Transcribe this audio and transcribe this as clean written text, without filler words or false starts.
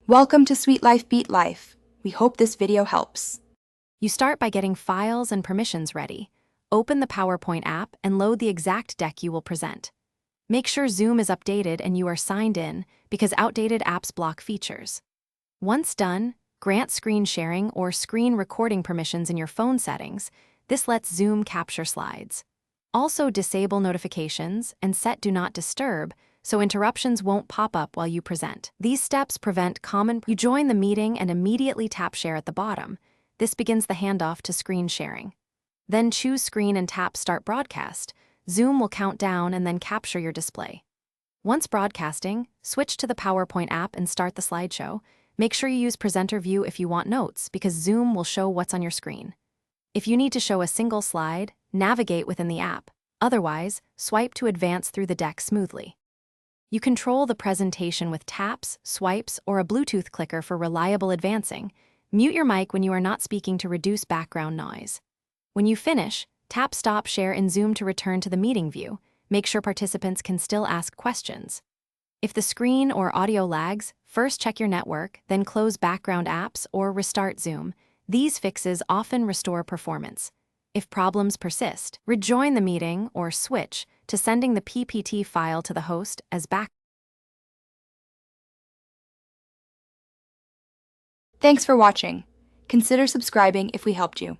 Welcome to Sweet Life Beat Life. We hope this video helps. You start by getting files and permissions ready. Open the PowerPoint app and load the exact deck you will present. Make sure Zoom is updated and you are signed in, because outdated apps block features. Once done, grant screen sharing or screen recording permissions in your phone settings. This lets Zoom capture slides. Also, disable notifications and set Do Not Disturb so interruptions won't pop up while you present. These steps prevent common. You join the meeting and immediately tap Share at the bottom. This begins the handoff to screen sharing. Then choose Screen and tap Start Broadcast. Zoom will count down and then capture your display. Once broadcasting, switch to the PowerPoint app and start the slideshow. Make sure you use Presenter View if you want notes, because Zoom will show what's on your screen. If you need to show a single slide, navigate within the app. Otherwise, swipe to advance through the deck smoothly. You control the presentation with taps, swipes, or a Bluetooth clicker for reliable advancing. Mute your mic when you are not speaking to reduce background noise. When you finish, tap Stop Share in Zoom to return to the meeting view. Make sure participants can still ask questions. If the screen or audio lags, first check your network, then close background apps or restart Zoom. These fixes often restore performance. If problems persist, rejoin the meeting or switch to sending the PPT file to the host as back. Thanks for watching. Consider subscribing if we helped you.